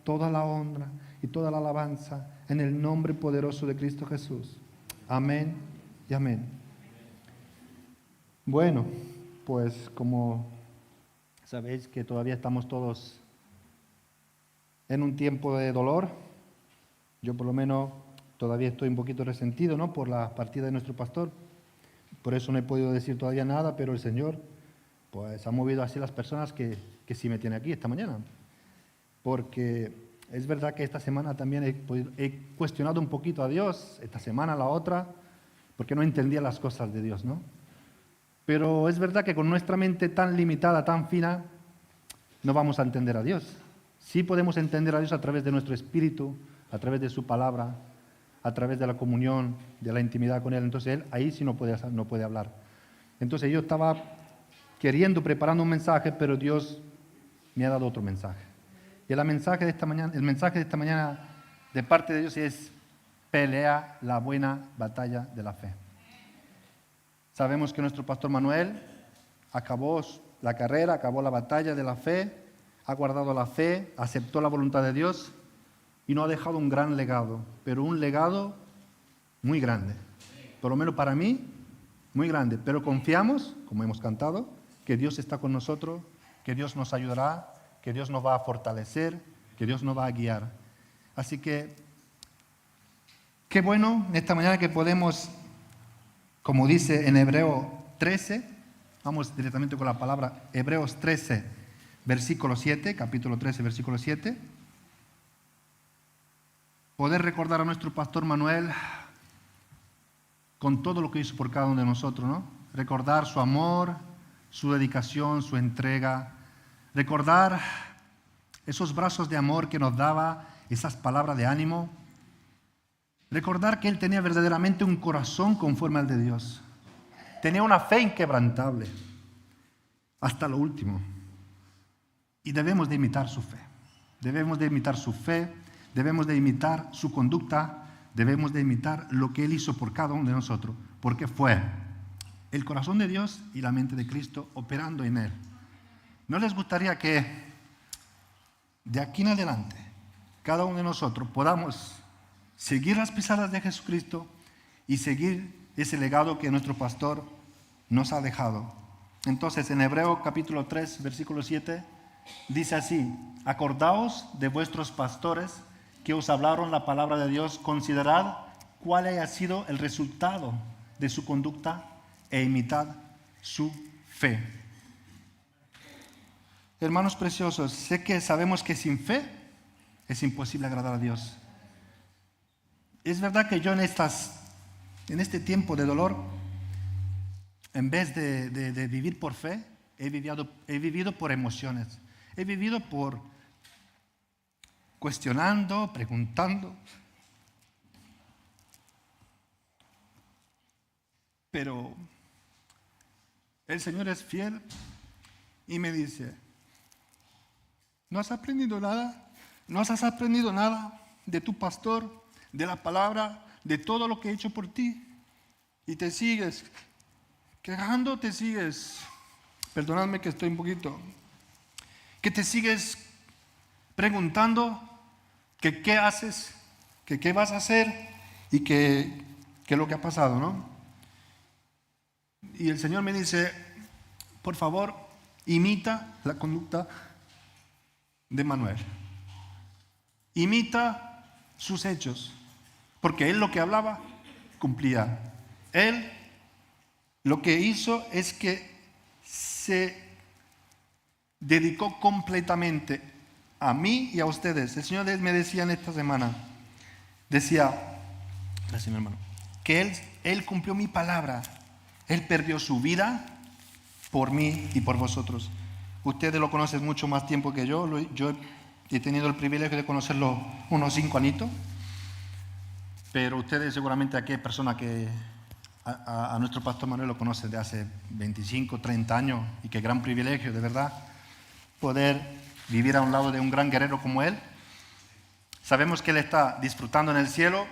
toda la honra y toda la alabanza en el nombre poderoso de Cristo Jesús. Amén y amén. Bueno, pues como sabéis que todavía estamos todos en un tiempo de dolor, yo por lo menos todavía estoy un poquito resentido, ¿no?, por la partida de nuestro pastor. Por eso no he podido decir todavía nada, pero el Señor pues ha movido así las personas que sí me tiene aquí esta mañana. Porque es verdad que esta semana también he cuestionado un poquito a Dios, esta semana, la otra, porque no entendía las cosas de Dios, ¿no? Pero es verdad que con nuestra mente tan limitada, tan fina, no vamos a entender a Dios. Sí podemos entender a Dios a través de nuestro espíritu, a través de su palabra, a través de la comunión, de la intimidad con Él. Entonces Él ahí sí no puede hablar. Entonces yo estaba preparando un mensaje, pero Dios me ha dado otro mensaje. Y el mensaje de esta mañana de parte de Dios es: pelea la buena batalla de la fe. Sabemos que nuestro pastor Manuel acabó la carrera, acabó la batalla de la fe, ha guardado la fe, aceptó la voluntad de Dios y nos ha dejado un gran legado, pero un legado muy grande. Por lo menos para mí, muy grande. Pero confiamos, como hemos cantado, que Dios está con nosotros, que Dios nos ayudará, que Dios nos va a fortalecer, que Dios nos va a guiar. Así que, qué bueno esta mañana que podemos, como dice en Hebreo 13, vamos directamente con la palabra, Hebreos 13, versículo 7, capítulo 13, versículo 7, poder recordar a nuestro pastor Manuel con todo lo que hizo por cada uno de nosotros, ¿no? Recordar su amor, su dedicación, su entrega, recordar esos brazos de amor que nos daba, esas palabras de ánimo, recordar que él tenía verdaderamente un corazón conforme al de Dios, tenía una fe inquebrantable hasta lo último, y debemos de imitar su fe, debemos de imitar su fe, debemos de imitar su conducta, debemos de imitar lo que él hizo por cada uno de nosotros, porque fue el corazón de Dios y la mente de Cristo operando en él. ¿No les gustaría que de aquí en adelante cada uno de nosotros podamos seguir las pisadas de Jesucristo y seguir ese legado que nuestro pastor nos ha dejado? Entonces, en Hebreo capítulo 3, versículo 7, dice así: acordaos de vuestros pastores que os hablaron la palabra de Dios, considerad cuál haya sido el resultado de su conducta e imitad su fe. Hermanos preciosos, sé que sabemos que sin fe es imposible agradar a Dios. Es verdad que yo en este tiempo de dolor, en vez de vivir por fe, he vivido por emociones. He vivido por cuestionando, preguntando. Pero el Señor es fiel y me dice: ¿no has aprendido nada? ¿No has aprendido nada de tu pastor, de la palabra, de todo lo que he hecho por ti? Y te sigues quejando, te sigues, perdonadme que estoy un poquito, que te sigues preguntando que qué haces, que qué vas a hacer y que lo que ha pasado, ¿no? Y el Señor me dice: por favor, imita la conducta de Manuel. Imita sus hechos, porque él lo que hablaba, cumplía. Él lo que hizo es que se dedicó completamente a mí y a ustedes. El Señor me decía en esta semana, gracias mi hermano, que Él cumplió mi palabra. Él perdió su vida por mí y por vosotros. Ustedes lo conocen mucho más tiempo que yo. Yo he tenido el privilegio de conocerlo unos 5 añitos. Pero ustedes seguramente aquí hay personas que a nuestro pastor Manuel lo conocen de hace 25, 30 años. Y qué gran privilegio, de verdad, poder vivir a un lado de un gran guerrero como él. Sabemos que él está disfrutando en el cielo.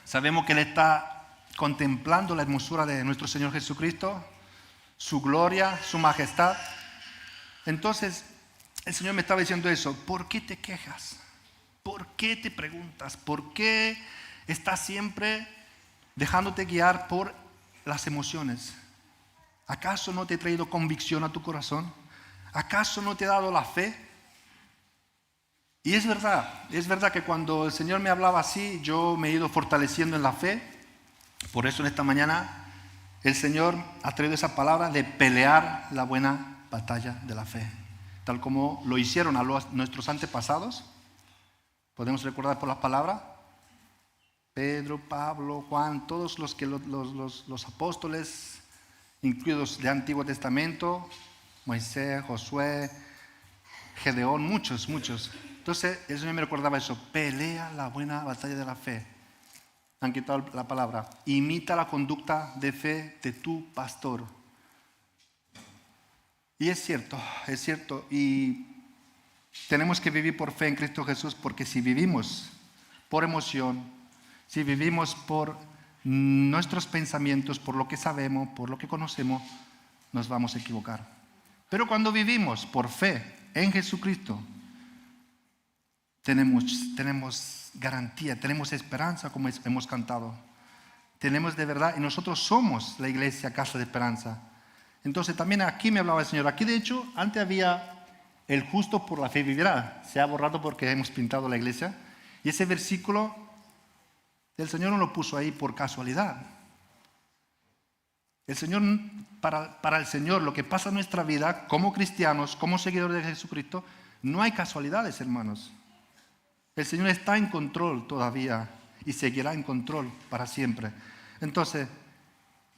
Sabemos que él está contemplando la hermosura de nuestro Señor Jesucristo, su gloria, su majestad. Entonces, el Señor me estaba diciendo eso. ¿Por qué te quejas? ¿Por qué te preguntas? ¿Por qué estás siempre dejándote guiar por las emociones? ¿Acaso no te he traído convicción a tu corazón? ¿Acaso no te he dado la fe? Y es verdad que cuando el Señor me hablaba así, yo me he ido fortaleciendo en la fe. Por eso en esta mañana el Señor ha traído esa palabra de pelear la buena batalla de la fe. Tal como lo hicieron a nuestros antepasados. Podemos recordar por las palabras. Pedro, Pablo, Juan, todos los apóstoles, incluidos del Antiguo Testamento, Moisés, Josué, Gedeón, muchos. Entonces el Señor me recordaba eso, pelea la buena batalla de la fe. Han quitado la palabra, imita la conducta de fe de tu pastor. Y es cierto, y tenemos que vivir por fe en Cristo Jesús, porque si vivimos por emoción, si vivimos por nuestros pensamientos, por lo que sabemos, por lo que conocemos, nos vamos a equivocar. Pero cuando vivimos por fe en Jesucristo, tenemos garantía, tenemos esperanza, como hemos cantado. Tenemos de verdad, y nosotros somos la iglesia, casa de esperanza. Entonces también aquí me hablaba el Señor. Aquí de hecho, antes había el justo por la fe vivirá. Se ha borrado porque hemos pintado la iglesia. Y ese versículo, el Señor no lo puso ahí por casualidad. El Señor, para el Señor, lo que pasa en nuestra vida, como cristianos, como seguidores de Jesucristo, no hay casualidades, hermanos. El Señor está en control todavía y seguirá en control para siempre. Entonces,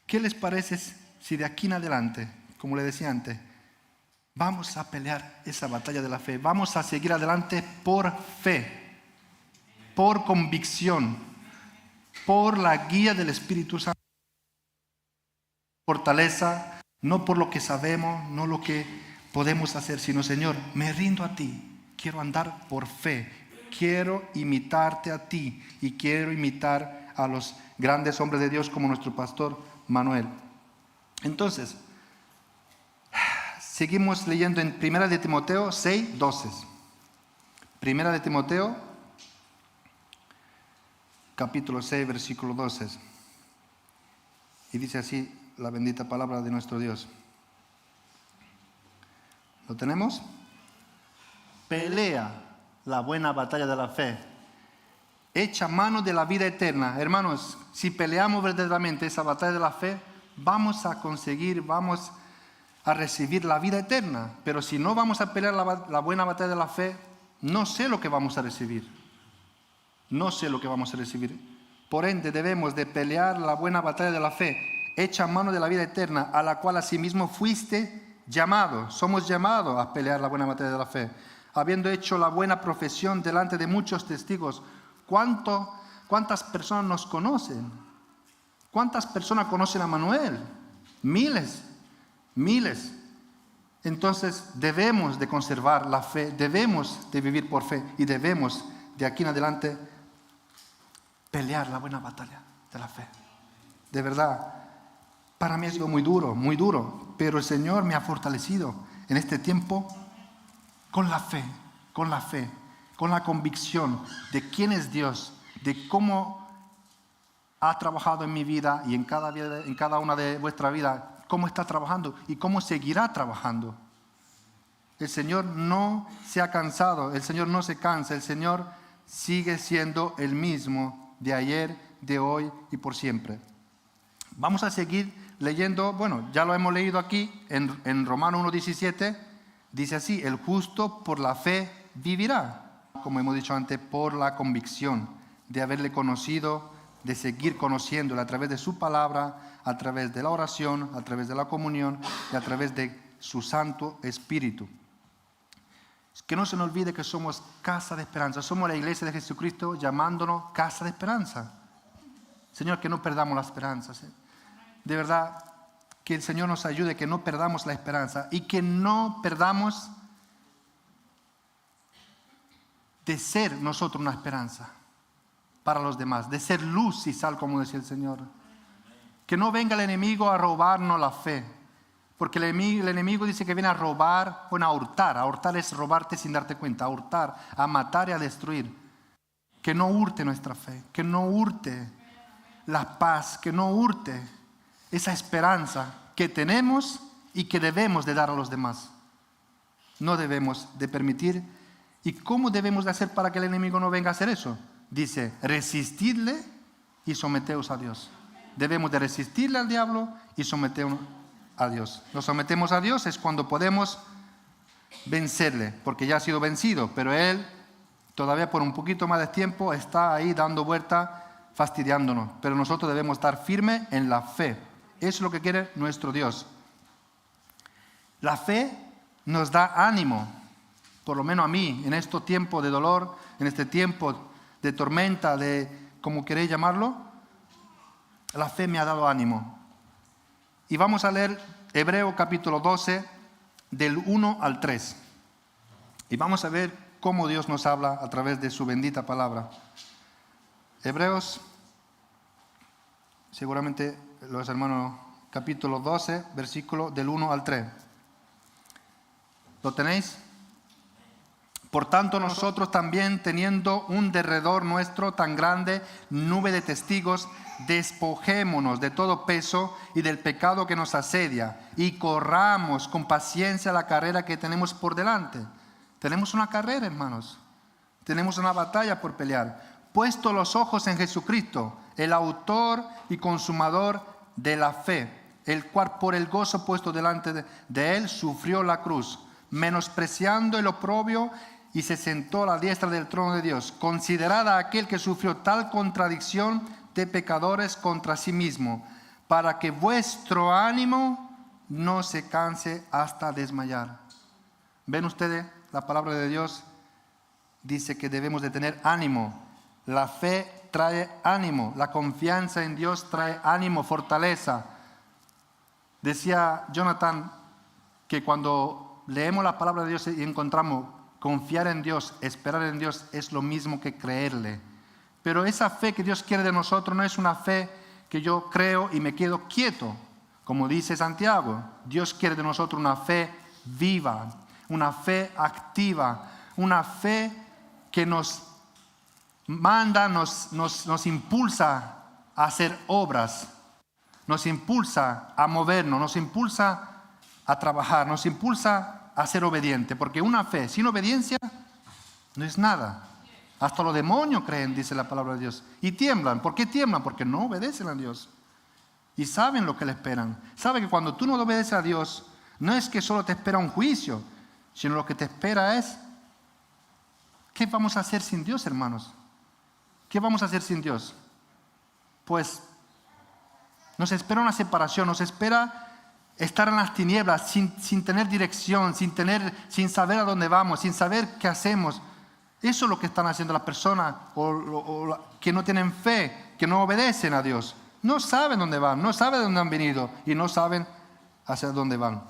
¿qué les parece si de aquí en adelante, como le decía antes, vamos a pelear esa batalla de la fe? Vamos a seguir adelante por fe, por convicción, por la guía del Espíritu Santo. Fortaleza, no por lo que sabemos, no lo que podemos hacer, sino Señor, me rindo a ti, quiero andar por fe. Quiero imitarte a ti y quiero imitar a los grandes hombres de Dios como nuestro pastor Manuel. Entonces, seguimos leyendo en 1 de Timoteo 6, 12. 1 de Timoteo, capítulo 6, versículo 12. Y dice así la bendita palabra de nuestro Dios. ¿Lo tenemos? Pelea la buena batalla de la fe. Echa mano de la vida eterna. Hermanos, si peleamos verdaderamente esa batalla de la fe, vamos a conseguir, vamos a recibir la vida eterna. Pero si no vamos a pelear la buena batalla de la fe, no sé lo que vamos a recibir. No sé lo que vamos a recibir. Por ende, debemos de pelear la buena batalla de la fe. Echa mano de la vida eterna, a la cual asimismo fuiste llamado. Somos llamados a pelear la buena batalla de la fe. Habiendo hecho la buena profesión delante de muchos testigos. ¿Cuántas personas nos conocen? ¿Cuántas personas conocen a Manuel? Miles. Entonces debemos de conservar la fe, debemos de vivir por fe y debemos de aquí en adelante pelear la buena batalla de la fe. De verdad, para mí ha sido muy duro, pero el Señor me ha fortalecido en este tiempo con la fe, con la convicción de quién es Dios, de cómo ha trabajado en mi vida y en cada una de vuestra vida, cómo está trabajando y cómo seguirá trabajando. El Señor no se ha cansado, el Señor no se cansa, el Señor sigue siendo el mismo de ayer, de hoy y por siempre. Vamos a seguir leyendo, bueno, ya lo hemos leído aquí en Romanos 1:17. Dice así, el justo por la fe vivirá, como hemos dicho antes, por la convicción de haberle conocido, de seguir conociéndole a través de su palabra, a través de la oración, a través de la comunión y a través de su Santo Espíritu. Que no se nos olvide que somos casa de esperanza, somos la iglesia de Jesucristo llamándonos casa de esperanza. Señor, que no perdamos la esperanza. De verdad, que el Señor nos ayude, que no perdamos la esperanza y que no perdamos de ser nosotros una esperanza para los demás, de ser luz y sal, como decía el Señor. Que no venga el enemigo a robarnos la fe, Porque el enemigo dice que viene a robar, bueno, a hurtar. A hurtar es robarte sin darte cuenta, a hurtar, a matar y a destruir. Que no hurte nuestra fe, que no hurte la paz, que no hurte esa esperanza que tenemos y que debemos de dar a los demás. No debemos de permitir. ¿Y cómo debemos de hacer para que el enemigo no venga a hacer eso? Dice, resistidle y someteos a Dios. Debemos de resistirle al diablo y someternos a Dios. Nos sometemos a Dios es cuando podemos vencerle, porque ya ha sido vencido, pero él todavía por un poquito más de tiempo está ahí dando vuelta, fastidiándonos. Pero nosotros debemos estar firmes en la fe. Eso es lo que quiere nuestro Dios. La fe nos da ánimo, por lo menos a mí, en este tiempo de dolor, en este tiempo de tormenta, de como queréis llamarlo, la fe me ha dado ánimo. Y vamos a leer Hebreos capítulo 12, del 1 al 3. Y vamos a ver cómo Dios nos habla a través de su bendita palabra. Hebreos, seguramente los hermanos, capítulo 12, versículo del 1 al 3. ¿Lo tenéis? Por tanto, nosotros también, teniendo un derredor nuestro tan grande nube de testigos, despojémonos de todo peso y del pecado que nos asedia y corramos con paciencia la carrera que tenemos por delante. Tenemos una carrera, hermanos. Tenemos una batalla por pelear. Puesto los ojos en Jesucristo, el autor y consumador de la fe, el cual por el gozo puesto delante de él sufrió la cruz, menospreciando el oprobio, y se sentó a la diestra del trono de Dios. Considerad a aquel que sufrió tal contradicción de pecadores contra sí mismo, para que vuestro ánimo no se canse hasta desmayar. ¿Ven ustedes? La palabra de Dios dice que debemos de tener ánimo. La fe trae ánimo, la confianza en Dios trae ánimo, fortaleza. Decía Jonathan que cuando leemos la palabra de Dios y encontramos confiar en Dios, esperar en Dios, es lo mismo que creerle. Pero esa fe que Dios quiere de nosotros no es una fe que yo creo y me quedo quieto. Como dice Santiago, Dios quiere de nosotros una fe viva, una fe activa, una fe que nos manda, nos impulsa a hacer obras, nos impulsa a movernos, nos impulsa a trabajar, nos impulsa a ser obediente, porque una fe sin obediencia no es nada. Hasta los demonios creen, dice la palabra de Dios, y tiemblan. ¿Por qué tiemblan? Porque no obedecen a Dios y saben lo que le esperan. Saben que cuando tú no obedeces a Dios, no es que solo te espera un juicio, sino lo que te espera es, ¿qué vamos a hacer sin Dios, hermanos? ¿Qué vamos a hacer sin Dios? Pues nos espera una separación, nos espera estar en las tinieblas sin tener dirección, sin saber a dónde vamos, sin saber qué hacemos. Eso es lo que están haciendo las personas que no tienen fe, que no obedecen a Dios. No saben dónde van, no saben de dónde han venido y no saben hacia dónde van.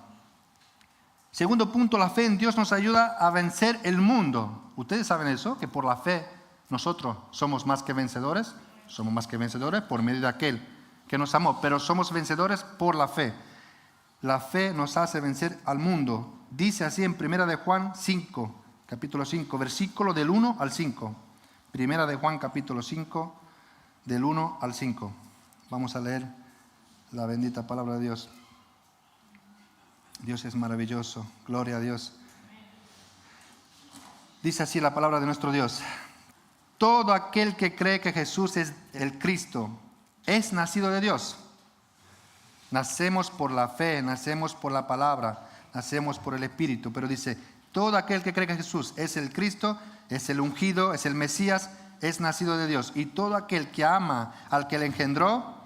Segundo punto, la fe en Dios nos ayuda a vencer el mundo. ¿Ustedes saben eso? Que por la fe nosotros somos más que vencedores. Somos más que vencedores por medio de aquel que nos amó, pero somos vencedores por la fe. La fe nos hace vencer al mundo. Dice así en 1 de Juan 5, capítulo 5, versículo del 1 al 5. 1 de Juan capítulo 5, del 1 al 5. Vamos a leer la bendita palabra de Dios. Dios es maravilloso. Gloria a Dios. Dice así la palabra de nuestro Dios. Todo aquel que cree que Jesús es el Cristo es nacido de Dios. Nacemos por la fe, nacemos por la palabra, nacemos por el Espíritu. Pero dice, todo aquel que cree que Jesús es el Cristo, es el ungido, es el Mesías, es nacido de Dios. Y todo aquel que ama al que le engendró,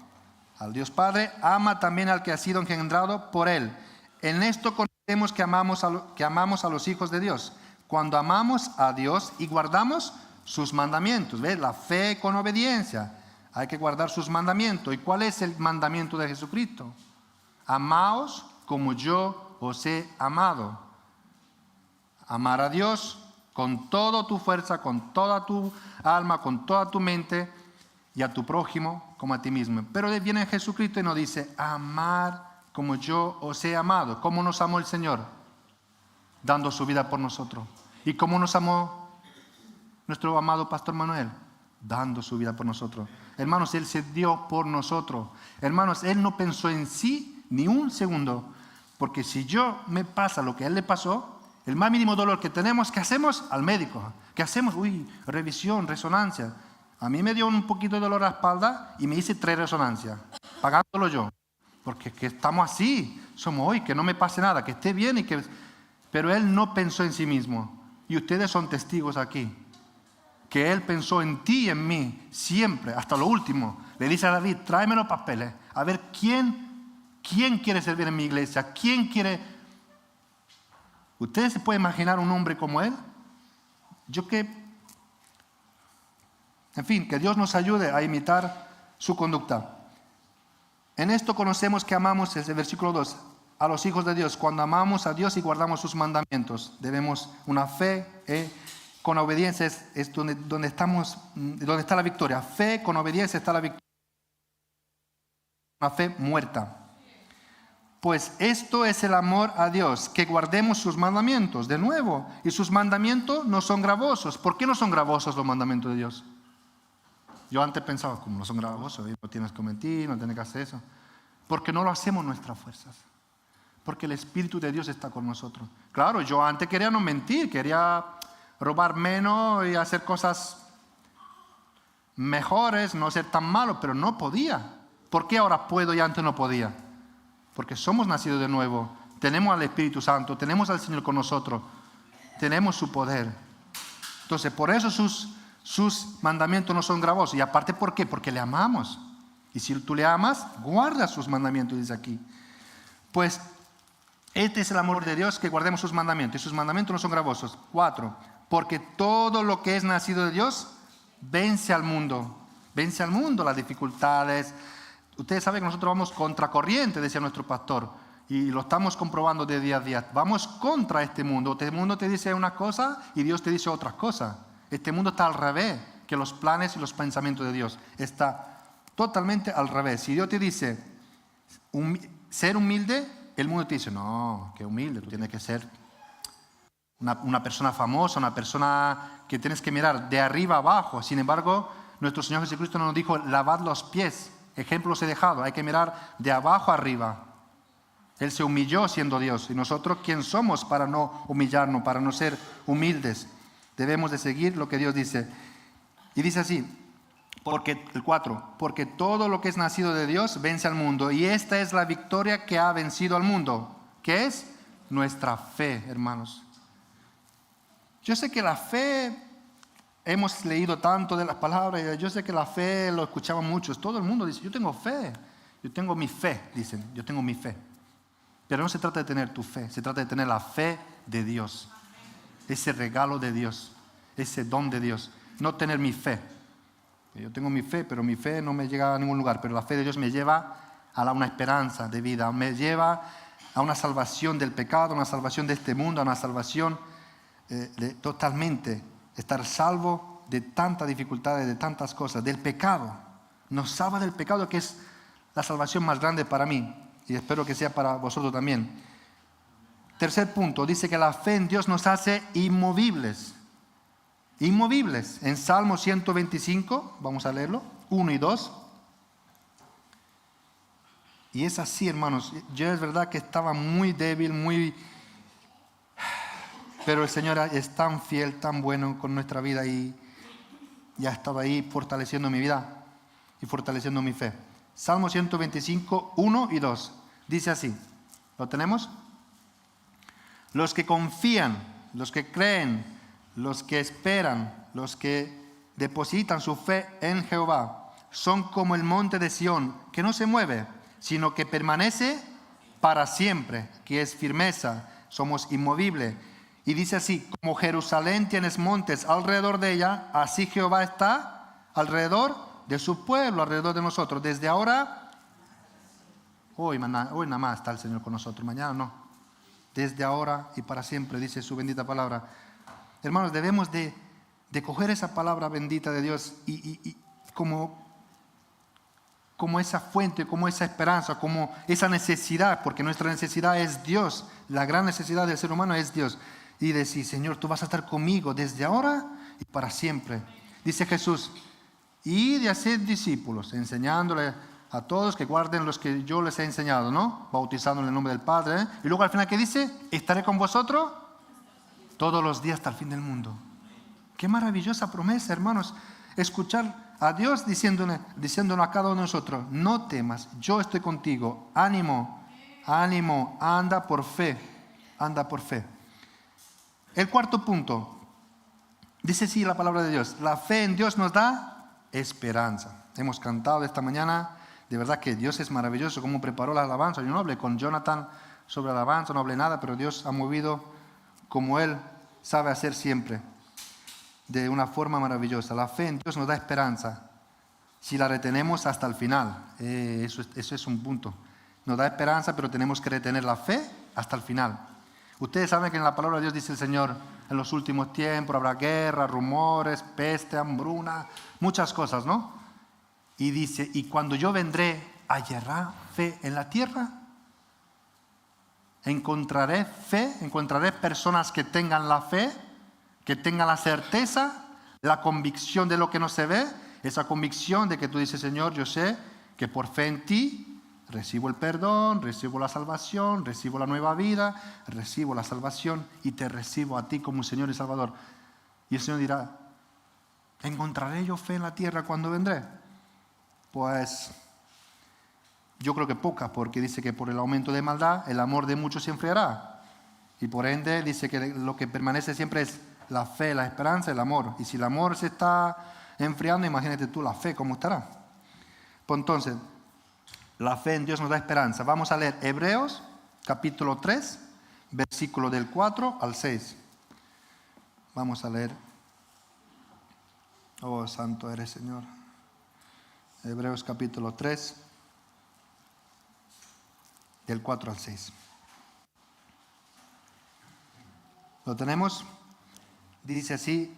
al Dios Padre, ama también al que ha sido engendrado por Él. En esto conocemos que amamos a los hijos de Dios, cuando amamos a Dios y guardamos sus mandamientos. ¿Ves? La fe con obediencia. Hay que guardar sus mandamientos. ¿Y cuál es el mandamiento de Jesucristo? Amaos como yo os he amado. Amar a Dios con toda tu fuerza, con toda tu alma, con toda tu mente, y a tu prójimo como a ti mismo. Pero viene Jesucristo y nos dice, amar como yo os he amado. ¿Cómo nos amó el Señor? Dando su vida por nosotros. ¿Y cómo nos amó nuestro amado Pastor Manuel? Dando su vida por nosotros. Hermanos, Él se dio por nosotros. Hermanos, Él no pensó en sí ni un segundo. Porque si yo me pasa lo que a Él le pasó, el más mínimo dolor que tenemos, ¿qué hacemos? Al médico. ¿Qué hacemos? Revisión, resonancia. A mí me dio un poquito de dolor a la espalda y me hice 3 resonancias, pagándolo yo. Porque que estamos así, somos hoy, que no me pase nada, que esté bien y que... Pero Él no pensó en sí mismo. Y ustedes son testigos aquí. Que Él pensó en ti y en mí, siempre, hasta lo último. Le dice a David, tráeme los papeles, a ver quién quiere servir en mi iglesia, quién quiere... ¿Ustedes se pueden imaginar un hombre como Él? En fin, que Dios nos ayude a imitar su conducta. En esto conocemos que amamos, es el versículo 2, a los hijos de Dios. Cuando amamos a Dios y guardamos sus mandamientos, debemos una fe, con obediencia es donde está la victoria. Fe con obediencia está la victoria. Una fe muerta. Pues esto es el amor a Dios, que guardemos sus mandamientos. De nuevo, y sus mandamientos no son gravosos. ¿Por qué no son gravosos los mandamientos de Dios? Yo antes pensaba, como no son gravosos, no tienes que mentir, no tienes que hacer eso. Porque no lo hacemos en nuestras fuerzas. Porque el Espíritu de Dios está con nosotros. Claro, yo antes quería no mentir, quería robar menos y hacer cosas mejores, no ser tan malo, pero no podía. ¿Por qué ahora puedo y antes no podía? Porque somos nacidos de nuevo, tenemos al Espíritu Santo, tenemos al Señor con nosotros, tenemos su poder. Entonces, por eso sus mandamientos no son gravosos. Y aparte, ¿por qué? Porque le amamos. Y si tú le amas, guarda sus mandamientos, dice aquí. Pues este es el amor de Dios, que guardemos sus mandamientos. Y sus mandamientos no son gravosos. 4. Porque todo lo que es nacido de Dios vence al mundo. Vence al mundo las dificultades. Ustedes saben que nosotros vamos contracorriente, decía nuestro pastor. Y lo estamos comprobando de día a día. Vamos contra este mundo. Este mundo te dice una cosa y Dios te dice otra cosa. Este mundo está al revés que los planes y los pensamientos de Dios. Está totalmente al revés. Si Dios te dice ser humilde, el mundo te dice, no, qué humilde, tú tienes que ser una persona famosa, una persona que tienes que mirar de arriba abajo. Sin embargo, nuestro Señor Jesucristo nos dijo, lavad los pies. Ejemplos he dejado, hay que mirar de abajo arriba. Él se humilló siendo Dios. ¿Y nosotros quién somos para no humillarnos, para no ser humildes? Debemos de seguir lo que Dios dice. Y dice así, el 4, porque todo lo que es nacido de Dios vence al mundo. Y esta es la victoria que ha vencido al mundo. ¿Qué es? Nuestra fe, hermanos. Yo sé que la fe, hemos leído tanto de las palabras, yo sé que la fe lo escuchamos muchos. Todo el mundo dice, yo tengo fe. Yo tengo mi fe, dicen, yo tengo mi fe. Pero no se trata de tener tu fe, se trata de tener la fe de Dios. Ese regalo de Dios, ese don de Dios. No tener mi fe. Yo tengo mi fe, pero mi fe no me llega a ningún lugar. Pero la fe de Dios me lleva a una esperanza de vida. Me lleva a una salvación del pecado, a una salvación de este mundo, a una salvación de totalmente estar salvo de tantas dificultades, de tantas cosas, del pecado. Nos salva del pecado, que es la salvación más grande para mí. Y espero que sea para vosotros también. Tercer punto, dice que la fe en Dios nos hace inmovibles. Inmovibles. En Salmo 125, vamos a leerlo, 1 y 2. Y es así, hermanos. Yo es verdad que estaba muy débil, pero el Señor es tan fiel, tan bueno con nuestra vida y ha estado ahí fortaleciendo mi vida y fortaleciendo mi fe. Salmo 125, 1 y 2. Dice así, ¿lo tenemos? Los que confían, los que creen, los que esperan, los que depositan su fe en Jehová, son como el monte de Sión, que no se mueve, sino que permanece para siempre, que es firmeza, somos inmovibles. Y dice así, como Jerusalén tienes montes alrededor de ella, así Jehová está alrededor de su pueblo, alrededor de nosotros. Desde ahora, hoy nada más está el Señor con nosotros, mañana no. Desde ahora y para siempre, dice su bendita palabra. Hermanos, debemos de coger esa palabra bendita de Dios y como como esa fuente, como esa esperanza, como esa necesidad, porque nuestra necesidad es Dios, la gran necesidad del ser humano es Dios. Y decir, Señor, tú vas a estar conmigo desde ahora y para siempre. Dice Jesús, id y haced discípulos, enseñándole a todos que guarden los que yo les he enseñado, ¿no? Bautizando en el nombre del Padre. Y luego al final, ¿qué dice? Estaré con vosotros todos los días hasta el fin del mundo. Qué maravillosa promesa, hermanos. Escuchar a Dios diciéndonos a cada uno de nosotros, no temas, yo estoy contigo, ánimo, ánimo, anda por fe, anda por fe. El cuarto punto, dice así la palabra de Dios, la fe en Dios nos da esperanza. Hemos cantado esta mañana, de verdad que Dios es maravilloso, cómo preparó la alabanza. Yo no hablé con Jonathan sobre alabanza, no hablé nada, pero Dios ha movido como Él sabe hacer siempre, de una forma maravillosa. La fe en Dios nos da esperanza, si la retenemos hasta el final. Eso es un punto. Nos da esperanza, pero tenemos que retener la fe hasta el final. Ustedes saben que en la palabra de Dios dice el Señor, en los últimos tiempos habrá guerra, rumores, peste, hambruna, muchas cosas, ¿no? Y dice, y cuando yo vendré, ¿hallará fe en la tierra? ¿Encontraré fe? ¿Encontraré personas que tengan la fe? ¿Que tengan la certeza? ¿La convicción de lo que no se ve? Esa convicción de que tú dices, Señor, yo sé que por fe en ti recibo el perdón, recibo la salvación, recibo la nueva vida, recibo la salvación y te recibo a ti como Señor y Salvador. Y el Señor dirá, ¿encontraré yo fe en la tierra cuando vendré? Pues yo creo que poca, porque dice que por el aumento de maldad el amor de muchos se enfriará. Y por ende dice que lo que permanece siempre es la fe, la esperanza, el amor. Y si el amor se está enfriando, imagínate tú la fe cómo estará. Pues entonces, la fe en Dios nos da esperanza. Vamos a leer Hebreos capítulo 3, versículo del 4 al 6. Vamos a leer. Oh, santo eres, Señor. Hebreos capítulo 3, del 4 al 6. ¿Lo tenemos? Dice así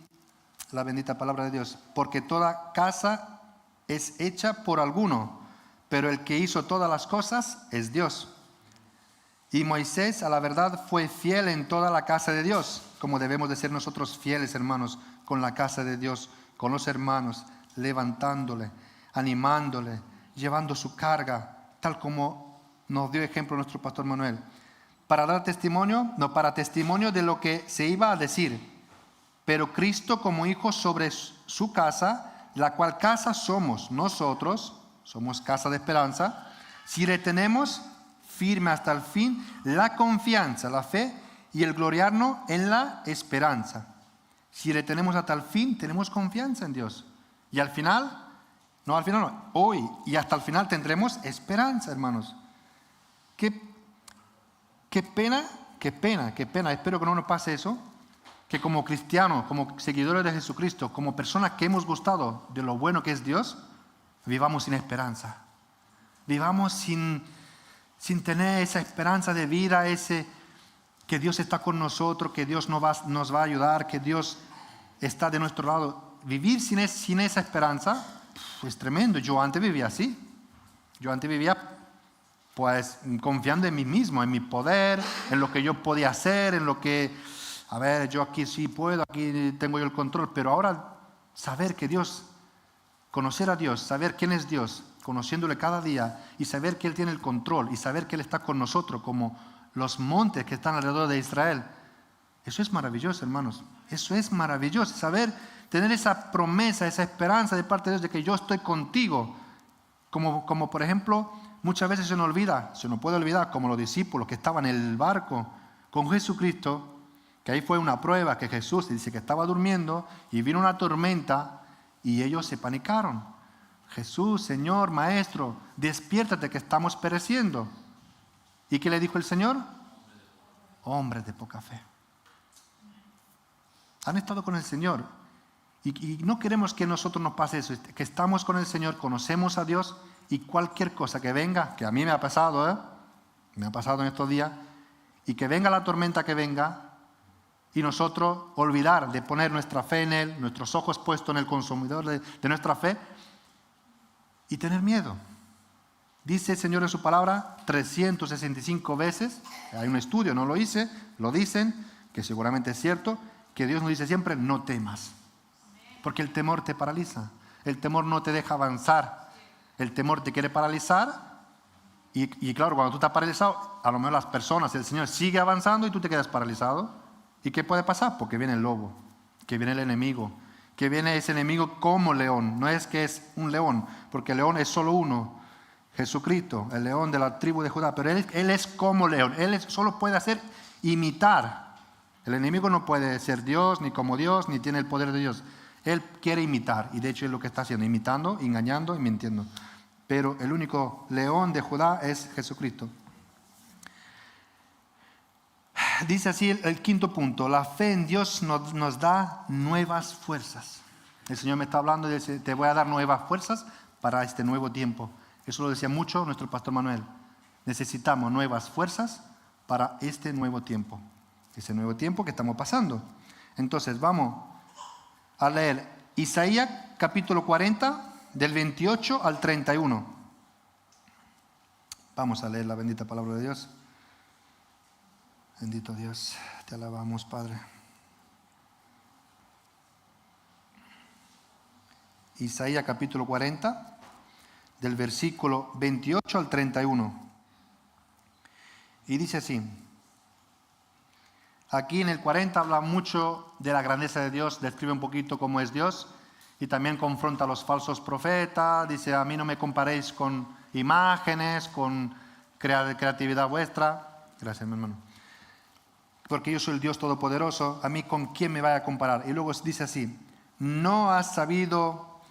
la bendita palabra de Dios. Porque toda casa es hecha por alguno, pero el que hizo todas las cosas es Dios. Y Moisés, a la verdad, fue fiel en toda la casa de Dios, como debemos de ser nosotros fieles, hermanos, con la casa de Dios, con los hermanos, levantándole, animándole, llevando su carga, tal como nos dio ejemplo nuestro pastor Manuel. Para dar testimonio, no para testimonio de lo que se iba a decir, pero Cristo como hijo sobre su casa, la cual casa somos nosotros, somos casa de esperanza, si retenemos firme hasta el fin la confianza, la fe y el gloriarnos en la esperanza. Si retenemos hasta el fin, tenemos confianza en Dios. Y al final, hoy y hasta el final tendremos esperanza, hermanos. Qué pena, espero que no nos pase eso, que como cristianos, como seguidores de Jesucristo, como personas que hemos gustado de lo bueno que es Dios, vivamos sin esperanza. Vivamos sin tener esa esperanza de vida, que Dios está con nosotros, que Dios nos va a ayudar, que Dios está de nuestro lado. Vivir sin esa esperanza es tremendo. Yo antes vivía así. Yo antes vivía pues confiando en mí mismo, en mi poder, en lo que yo podía hacer, en lo que, a ver, yo aquí sí puedo, aquí tengo yo el control. Pero ahora saber que Dios, conocer a Dios, saber quién es Dios, conociéndole cada día y saber que Él tiene el control y saber que Él está con nosotros como los montes que están alrededor de Israel. Eso es maravilloso, hermanos. Eso es maravilloso. Saber, tener esa promesa, esa esperanza de parte de Dios de que yo estoy contigo. Como por ejemplo, muchas veces se nos puede olvidar, como los discípulos que estaban en el barco con Jesucristo, que ahí fue una prueba que Jesús dice que estaba durmiendo y vino una tormenta y ellos se panicaron. Jesús, Señor, Maestro, despiértate que estamos pereciendo. ¿Y qué le dijo el Señor? Hombres de poca fe. Han estado con el Señor y no queremos que a nosotros nos pase eso, que estamos con el Señor, conocemos a Dios y cualquier cosa que venga, que a mí me ha pasado, me ha pasado en estos días, y que venga la tormenta que venga y nosotros olvidar de poner nuestra fe en Él, nuestros ojos puestos en el consumidor de nuestra fe y tener miedo. Dice el Señor en su palabra 365 veces, hay un estudio, no lo hice, lo dicen, que seguramente es cierto, que Dios nos dice siempre, no temas. Porque el temor te paraliza, el temor no te deja avanzar, el temor te quiere paralizar. Y claro, cuando tú estás paralizado, a lo mejor las personas, el Señor sigue avanzando y tú te quedas paralizado. ¿Y qué puede pasar? Porque viene el lobo, que viene el enemigo, que viene ese enemigo como león. No es que es un león, porque el león es solo uno, Jesucristo, el león de la tribu de Judá. Pero él es como león, solo puede hacer imitar. El enemigo no puede ser Dios, ni como Dios, ni tiene el poder de Dios. Él quiere imitar, y de hecho es lo que está haciendo, imitando, engañando y mintiendo. Pero el único león de Judá es Jesucristo. Dice así el quinto punto, la fe en Dios nos da nuevas fuerzas. El Señor me está hablando y dice, te voy a dar nuevas fuerzas para este nuevo tiempo. Eso lo decía mucho nuestro pastor Manuel. Necesitamos nuevas fuerzas para este nuevo tiempo. Ese nuevo tiempo que estamos pasando. Entonces vamos a leer Isaías capítulo 40, del 28 al 31. Vamos a leer la bendita palabra de Dios. Bendito Dios, te alabamos, Padre. Isaías capítulo 40, del versículo 28 al 31. Y dice así. Aquí en el 40 habla mucho de la grandeza de Dios, describe un poquito cómo es Dios y también confronta a los falsos profetas. Dice, a mí no me comparéis con imágenes, con creatividad vuestra. Gracias, mi hermano. Porque yo soy el Dios Todopoderoso, a mí con quién me vaya a comparar. Y luego dice así, ¿no has oído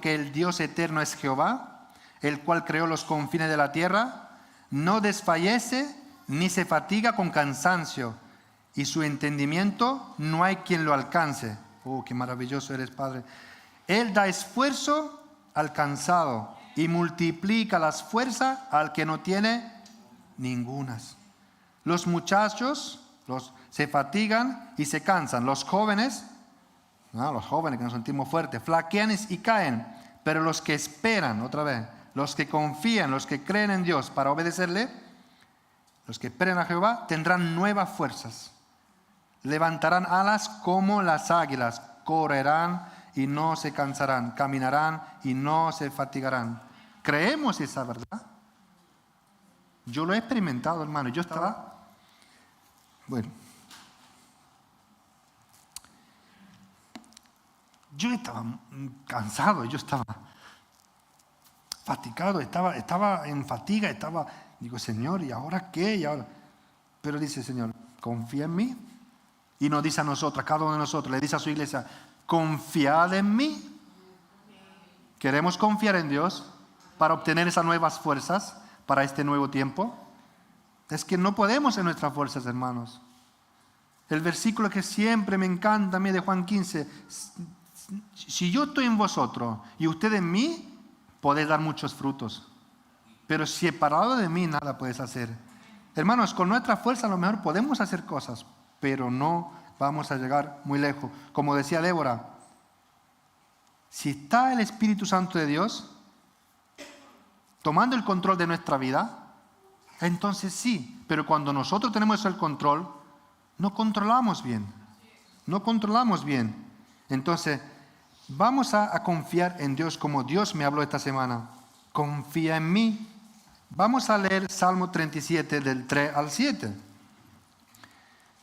que el Dios eterno es Jehová, el cual creó los confines de la tierra? No desfallece ni se fatiga con cansancio, y su entendimiento no hay quien lo alcance. Oh, qué maravilloso eres, Padre. Él da esfuerzo al cansado y multiplica las fuerzas al que no tiene ningunas. Los muchachos se fatigan y se cansan. Los jóvenes que nos sentimos fuertes, flaquean y caen. Pero los que esperan, otra vez, los que confían, los que creen en Dios para obedecerle, los que esperen a Jehová, tendrán nuevas fuerzas. Levantarán alas como las águilas, correrán y no se cansarán, caminarán y no se fatigarán. ¿Creemos esa verdad? Yo lo he experimentado, hermano. Yo estaba cansado, yo estaba fatigado, estaba en fatiga, digo, Señor, ¿y ahora qué? Pero dice el Señor, confía en mí. Y nos dice a nosotros, a cada uno de nosotros, le dice a su iglesia, confiad en mí. ¿Queremos confiar en Dios para obtener esas nuevas fuerzas para este nuevo tiempo? Es que no podemos en nuestras fuerzas, hermanos. El versículo que siempre me encanta a mí de Juan 15, si yo estoy en vosotros y ustedes en mí, podéis dar muchos frutos. Pero separado de mí nada puedes hacer. Hermanos, con nuestra fuerza a lo mejor podemos hacer cosas, pero no vamos a llegar muy lejos. Como decía Débora, si está el Espíritu Santo de Dios tomando el control de nuestra vida, entonces sí. Pero cuando nosotros tenemos el control, no controlamos bien. No controlamos bien. Entonces, vamos a confiar en Dios como Dios me habló esta semana. Confía en mí. Vamos a leer Salmo 37 del 3 al 7.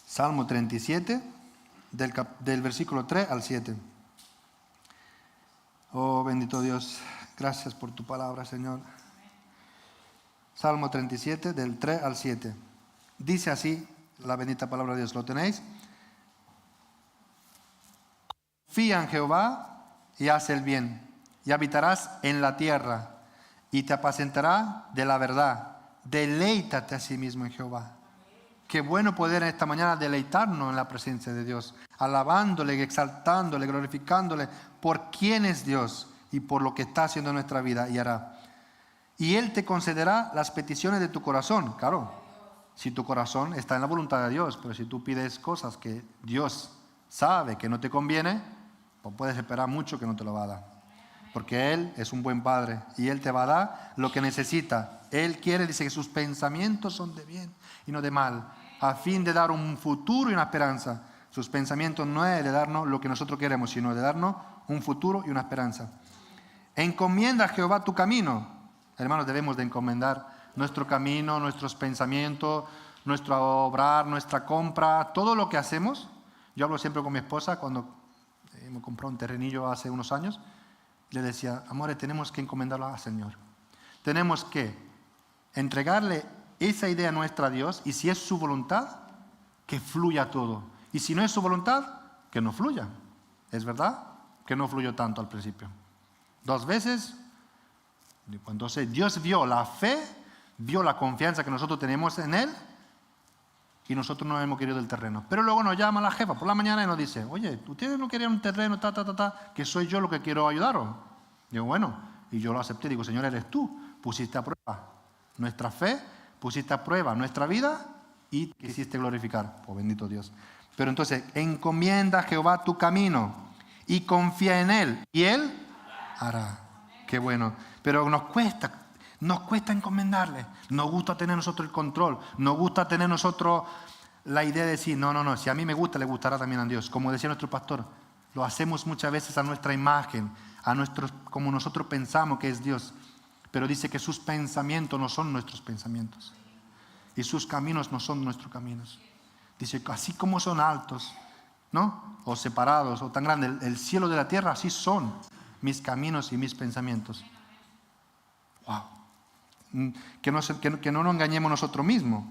Salmo 37 del versículo 3 al 7. Oh, bendito Dios. Gracias por tu palabra, Señor. Salmo 37 del 3 al 7. Dice así la bendita palabra de Dios. ¿Lo tenéis? Confía en Jehová y haz el bien, y habitarás en la tierra, y te apacentará de la verdad. Deleítate a sí mismo en Jehová. Qué bueno poder esta mañana deleitarnos en la presencia de Dios, alabándole, exaltándole, glorificándole por quién es Dios y por lo que está haciendo en nuestra vida y hará. Y Él te concederá las peticiones de tu corazón. Claro, si tu corazón está en la voluntad de Dios, pero si tú pides cosas que Dios sabe que no te conviene, pues puedes esperar mucho que no te lo va a dar. porque Él es un buen Padre y Él te va a dar lo que necesita. Él quiere, dice que sus pensamientos son de bien y no de mal, a fin de dar un futuro y una esperanza. Sus pensamientos no es de darnos lo que nosotros queremos, sino de darnos un futuro y una esperanza. Encomienda a Jehová tu camino. Hermanos, debemos de encomendar nuestro camino, nuestros pensamientos, nuestro obrar, nuestra compra, todo lo que hacemos. Yo hablo siempre con mi esposa cuando hemos comprado un terrenillo hace unos años. Le decía, amores, tenemos que encomendarlo al Señor. Tenemos que entregarle esa idea nuestra a Dios y si es su voluntad, que fluya todo. Y si no es su voluntad, que no fluya. ¿Es verdad? Que no fluyó tanto al principio. 2 veces. Entonces Dios vio la fe, vio la confianza que nosotros tenemos en Él y nosotros no hemos querido el terreno. Pero luego nos llama la jefa por la mañana y nos dice, oye, ustedes no querían un terreno, que soy yo lo que quiero ayudaros. Digo, bueno, y yo lo acepté. Digo, Señor, eres tú. Pusiste a prueba nuestra fe, pusiste a prueba nuestra vida y quisiste glorificar. Oh, bendito Dios. Pero entonces, encomienda a Jehová tu camino y confía en Él y Él hará. Qué bueno. Pero nos cuesta encomendarle. Nos gusta tener nosotros el control. Nos gusta tener nosotros la idea de decir, no, si a mí me gusta, le gustará también a Dios. Como decía nuestro pastor, lo hacemos muchas veces a nuestra imagen, como nosotros pensamos que es Dios. Pero dice que sus pensamientos no son nuestros pensamientos. Y sus caminos no son nuestros caminos. Dice, así como son altos, ¿no? O separados, o tan grandes, el cielo de la tierra, así son mis caminos y mis pensamientos. Wow. Que no nos engañemos nosotros mismos.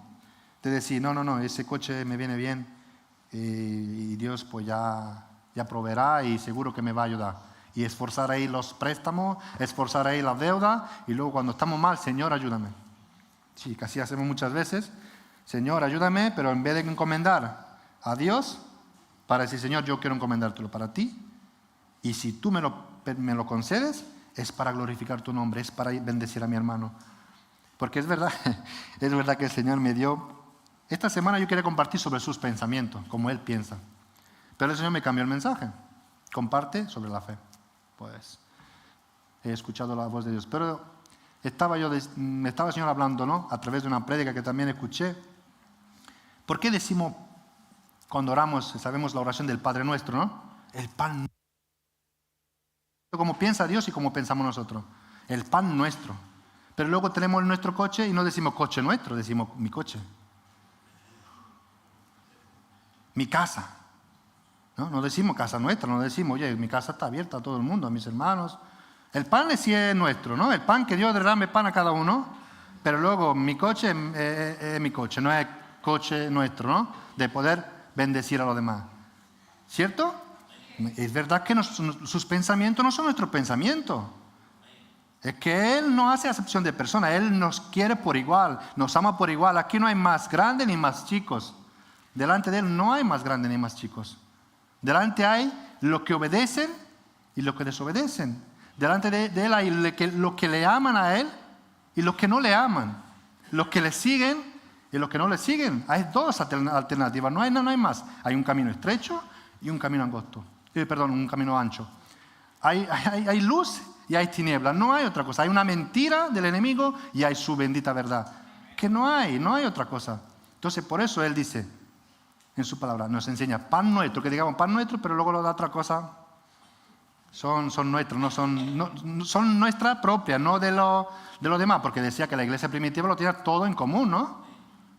De decir, no, ese coche me viene bien y Dios pues ya proveerá y seguro que me va a ayudar. Y esforzar ahí los préstamos, esforzar ahí la deuda y luego cuando estamos mal, Señor, ayúdame. Sí, que así hacemos muchas veces. Señor, ayúdame, pero en vez de encomendar a Dios, para decir, Señor, yo quiero encomendártelo para ti y si tú me lo concedes, es para glorificar tu nombre, es para bendecir a mi hermano. Porque es verdad que el Señor me dio... Esta semana yo quería compartir sobre sus pensamientos, como Él piensa. Pero el Señor me cambió el mensaje. Comparte sobre la fe. Pues he escuchado la voz de Dios. Pero estaba el Señor hablando, ¿no? A través de una prédica que también escuché. ¿Por qué decimos, cuando oramos, sabemos la oración del Padre Nuestro, ¿no? El pan. Como piensa Dios y como pensamos nosotros. El pan nuestro. Pero luego tenemos nuestro coche y no decimos coche nuestro, decimos mi coche. Mi casa. No decimos casa nuestra, no decimos, oye, mi casa está abierta a todo el mundo, a mis hermanos. El pan sí es nuestro, ¿no? El pan que Dios derrame pan a cada uno. Pero luego mi coche es mi coche, no es coche nuestro, ¿no? De poder bendecir a los demás. ¿Cierto? Es verdad que sus pensamientos no son nuestros pensamientos. Es que Él no hace acepción de personas. Él nos quiere por igual, nos ama por igual. Aquí no hay más grandes ni más chicos. Delante de Él no hay más grandes ni más chicos. Delante hay los que obedecen y los que desobedecen. Delante de Él hay los que le aman a Él y los que no le aman. Los que le siguen y los que no le siguen. Hay 2 alternativas, no hay más. Hay un camino estrecho y un camino angosto. Un camino ancho. Hay luz y hay tinieblas. No hay otra cosa. Hay una mentira del enemigo y hay su bendita verdad. Que no hay otra cosa. Entonces, por eso Él dice en su palabra, nos enseña pan nuestro, que digamos pan nuestro, pero luego lo da otra cosa. Son nuestros, son nuestra propia, no de los demás, porque decía que la iglesia primitiva lo tenía todo en común, ¿no?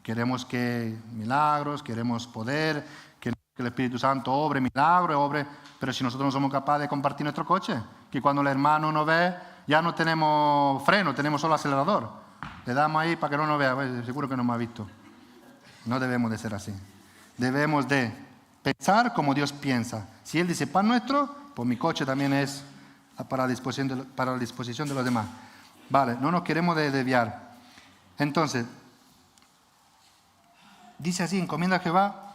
Queremos que milagros, queremos poder, que el Espíritu Santo obre milagros, pero si nosotros no somos capaces de compartir nuestro coche, que cuando el hermano nos ve, ya no tenemos freno, tenemos solo acelerador. Le damos ahí para que no nos vea, pues, seguro que no me ha visto. No debemos de ser así. Debemos de pensar como Dios piensa. Si Él dice pan nuestro, pues mi coche también es para la disposición de los demás. Vale, no nos queremos desviar. Entonces, dice así, encomienda a Jehová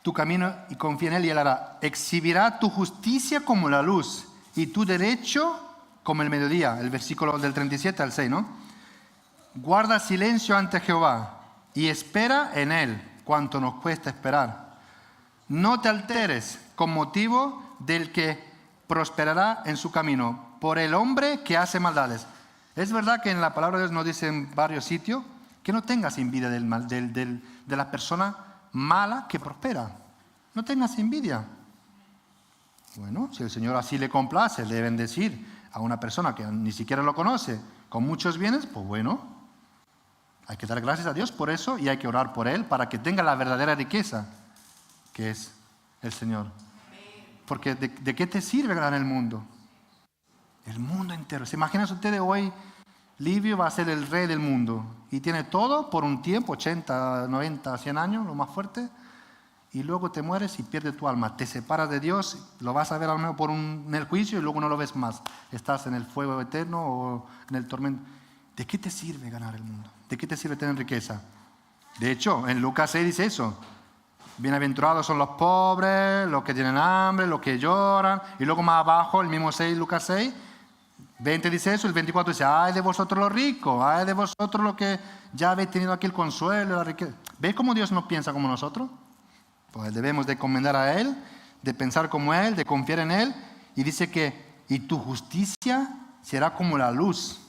tu camino y confía en Él y Él hará. Exhibirá tu justicia como la luz y tu derecho como el mediodía. El versículo del 37 al 6, ¿no? Guarda silencio ante Jehová y espera en Él, cuanto nos cuesta esperar. No te alteres con motivo del que prosperará en su camino, por el hombre que hace maldades. Es verdad que en la palabra de Dios nos dice en varios sitios que no tengas envidia de la persona mala que prospera. No tengas envidia. Bueno, si el Señor así le complace, le deben decir a una persona que ni siquiera lo conoce, con muchos bienes, pues bueno, hay que dar gracias a Dios por eso y hay que orar por él para que tenga la verdadera riqueza, que es el Señor. Porque ¿de qué te sirve ganar el mundo? El mundo entero. ¿Se imaginan ustedes hoy? Livio va a ser el rey del mundo y tiene todo por un tiempo, 80, 90, 100 años, lo más fuerte, y luego te mueres y pierdes tu alma. Te separas de Dios, lo vas a ver al menos en el juicio y luego no lo ves más. Estás en el fuego eterno o en el tormento. ¿De qué te sirve ganar el mundo? ¿De qué te sirve tener riqueza? De hecho, en Lucas 6 dice eso. Bienaventurados son los pobres, los que tienen hambre, los que lloran. Y luego más abajo, el mismo 6, Lucas 6, 20 dice eso, el 24 dice, ay de vosotros los ricos, ay de vosotros los que ya habéis tenido aquí el consuelo, la riqueza. ¿Veis cómo Dios no piensa como nosotros? Pues debemos de encomendar a Él, de pensar como Él, de confiar en Él. Y dice que, y tu justicia será como la luz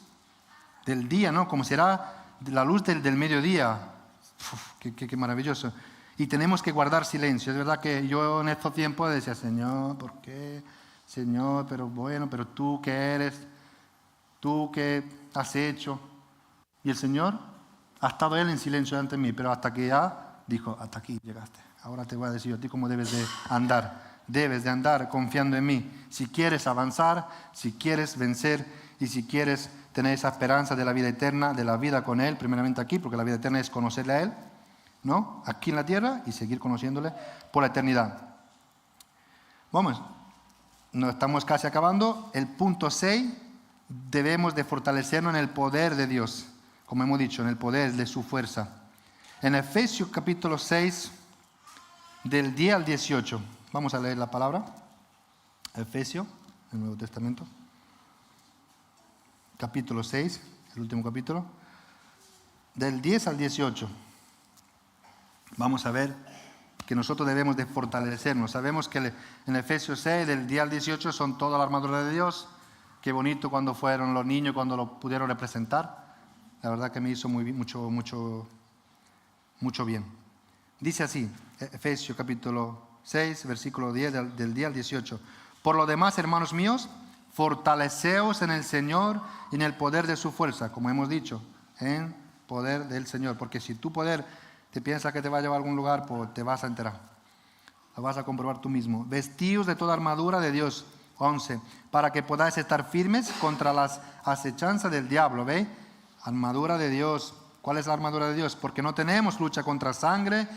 del día, ¿no? Como será la luz del mediodía. Uf, qué maravilloso. Y tenemos que guardar silencio. Es verdad que yo en estos tiempos decía, Señor, ¿por qué? Señor, pero bueno, pero tú qué eres, tú qué has hecho. Y el Señor ha estado Él en silencio ante mí, pero hasta que ya dijo, hasta aquí llegaste. Ahora te voy a decir a ti cómo debes de andar. Debes de andar confiando en mí. Si quieres avanzar, si quieres vencer y si quieres tener esa esperanza de la vida eterna, de la vida con Él, primeramente aquí, porque la vida eterna es conocerle a Él, ¿no? Aquí en la tierra y seguir conociéndole por la eternidad. Vamos, no estamos casi acabando. El punto 6, debemos de fortalecernos en el poder de Dios, como hemos dicho, en el poder de su fuerza. En Efesios capítulo 6, del 10 al 18, vamos a leer la palabra. Efesios, el Nuevo Testamento. Capítulo 6, el último capítulo, del 10 al 18. Vamos a ver que nosotros debemos de fortalecernos. Sabemos que en Efesios 6, del 10 al 18, son toda la armadura de Dios. Qué bonito cuando fueron los niños, cuando lo pudieron representar. La verdad que me hizo mucho bien. Dice así, Efesios capítulo 6, versículo 10, del 10 al 18. Por lo demás, hermanos míos, fortaleceos en el Señor y en el poder de su fuerza, como hemos dicho, en poder del Señor. Porque si tu poder te piensas que te va a llevar a algún lugar, pues te vas a enterar. Lo vas a comprobar tú mismo. Vestíos de toda armadura de Dios. 11. Para que podáis estar firmes contra las acechanzas del diablo. ¿Veis? Armadura de Dios. ¿Cuál es la armadura de Dios? Porque no tenemos lucha contra sangre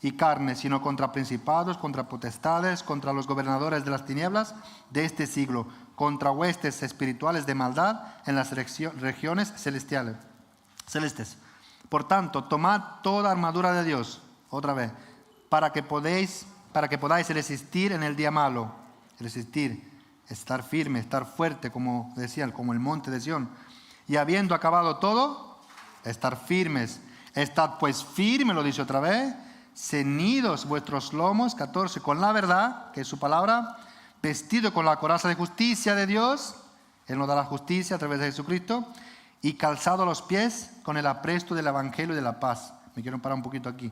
y carne, sino contra principados, contra potestades, contra los gobernadores de las tinieblas de este siglo, contra huestes espirituales de maldad en las regiones celestes. Por tanto, tomad toda armadura de Dios, otra vez, para que podáis resistir en el día malo. Resistir, estar firme, estar fuerte, como decían, como el monte de Sión. Y habiendo acabado todo, estar firmes. Estad pues firmes, lo dice otra vez, ceñidos vuestros lomos, 14, con la verdad, que es su palabra, vestido con la coraza de justicia de Dios, Él nos da la justicia a través de Jesucristo, y calzado los pies con el apresto del Evangelio de la paz. Me quiero parar un poquito aquí.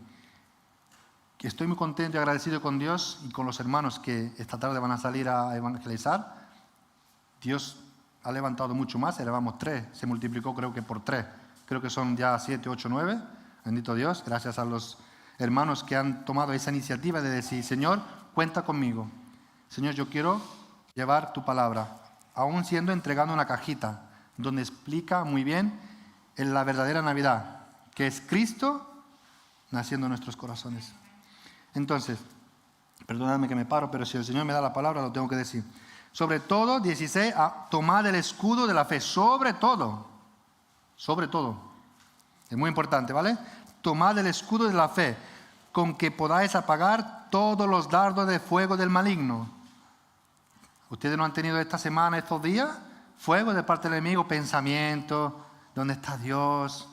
Que estoy muy contento y agradecido con Dios y con los hermanos que esta tarde van a salir a evangelizar. Dios ha levantado mucho más, elevamos 3, se multiplicó creo que por 3. Creo que son ya 7, 8, 9. Bendito Dios, gracias a los hermanos que han tomado esa iniciativa de decir, Señor, cuenta conmigo. Señor, yo quiero llevar tu palabra, aún siendo entregando una cajita, donde explica muy bien en la verdadera Navidad, que es Cristo naciendo en nuestros corazones. Entonces, perdonadme que me paro, pero si el Señor me da la palabra, lo tengo que decir. Sobre todo, 16, tomad el escudo de la fe, sobre todo. Es muy importante, ¿vale? Tomad el escudo de la fe, con que podáis apagar todos los dardos de fuego del maligno. ¿Ustedes no han tenido esta semana, estos días? Fuego de parte del enemigo, pensamiento, ¿dónde está Dios?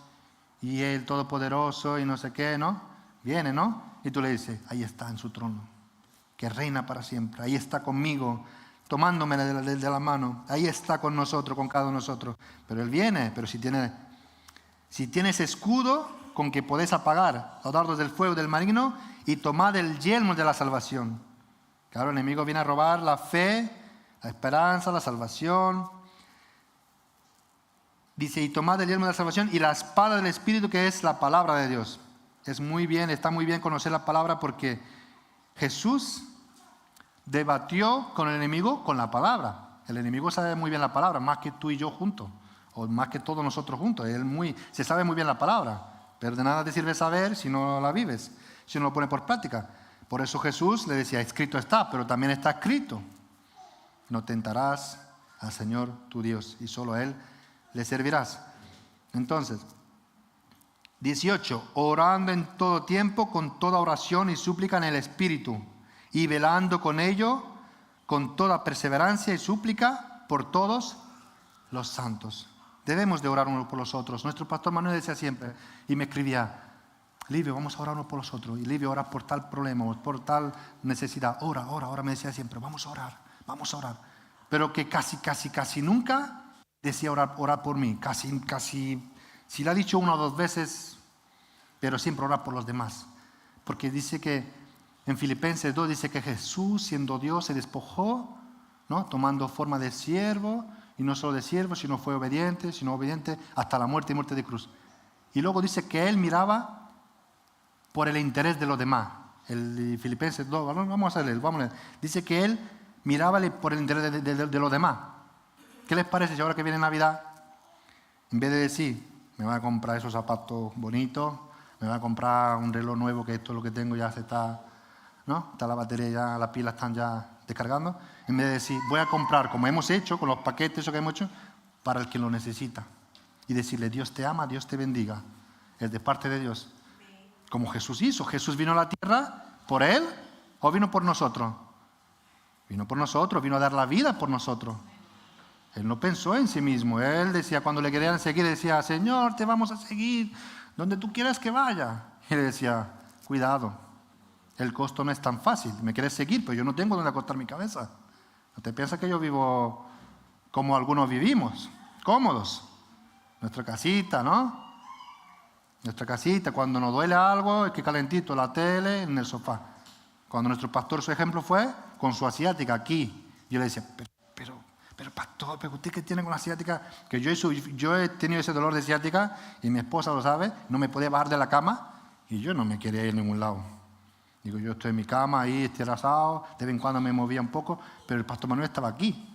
Y Él todopoderoso y no sé qué, ¿no? Viene, ¿no? Y tú le dices, ahí está en su trono, que reina para siempre, ahí está conmigo, tomándome de la mano. Ahí está con nosotros, con cada uno de nosotros. Pero Él viene, pero si tienes escudo con que podés apagar los dardos del fuego del maligno y tomad el yelmo de la salvación. Claro, el enemigo viene a robar la fe, la esperanza, la salvación. Dice, y tomad el yelmo de la salvación y la espada del Espíritu, que es la palabra de Dios. Está muy bien conocer la palabra, porque Jesús debatió con el enemigo con la palabra. El enemigo sabe muy bien la palabra, más que tú y yo juntos, o más que todos nosotros juntos. Se sabe muy bien la palabra, pero de nada te sirve saber si no la vives, si no lo pones por práctica. Por eso Jesús le decía, escrito está, pero también está escrito: no tentarás al Señor tu Dios, y solo a Él le servirás. Entonces, 18, orando en todo tiempo con toda oración y súplica en el Espíritu, y velando con ello con toda perseverancia y súplica por todos los santos. Debemos de orar unos por los otros. Nuestro pastor Manuel decía siempre, y me escribía, Livio, vamos a orar unos por los otros. Y Livio, ora por tal problema, por tal necesidad. Ora, me decía siempre, vamos a orar. Pero que casi nunca decía orar por mí. Casi, si lo ha dicho 1 o 2 veces, pero siempre orar por los demás. Porque dice que en Filipenses 2 dice que Jesús, siendo Dios, se despojó, ¿no? Tomando forma de siervo, y no solo de siervo, sino fue obediente, hasta la muerte y muerte de cruz. Y luego dice que Él miraba por el interés de los demás. El Filipenses 2, vamos a leer. Dice que Él miraba por el interés de los demás. ¿Qué les parece si ahora que viene Navidad, en vez de decir, me voy a comprar esos zapatos bonitos, me voy a comprar un reloj nuevo, que esto es lo que tengo, ya se está, ¿no? Está la batería ya, las pilas están ya descargando, en vez de decir, voy a comprar, como hemos hecho, con los paquetes eso que hemos hecho, para el que lo necesita. Y decirle, Dios te ama, Dios te bendiga. Es de parte de Dios. Como Jesús hizo. Jesús vino a la tierra por Él, ¿o vino por nosotros? Vino por nosotros, vino a dar la vida por nosotros. Él no pensó en sí mismo. Él decía, cuando le querían seguir, decía, Señor, te vamos a seguir donde tú quieras que vaya. Y le decía, cuidado, el costo no es tan fácil. Me quieres seguir, pero yo no tengo donde acostar mi cabeza. ¿No te piensas que yo vivo como algunos vivimos? Cómodos. Nuestra casita, ¿no? Nuestra casita, cuando nos duele algo, es que calentito, la tele, en el sofá. Cuando nuestro pastor, su ejemplo fue con su asiática aquí. Yo le decía, pero pastor, pero usted que tiene con la asiática, que yo he tenido ese dolor de asiática y mi esposa lo sabe, no me podía bajar de la cama y yo no me quería ir a ningún lado. Digo, yo estoy en mi cama ahí, estirado, de vez en cuando me movía un poco, pero el pastor Manuel estaba aquí.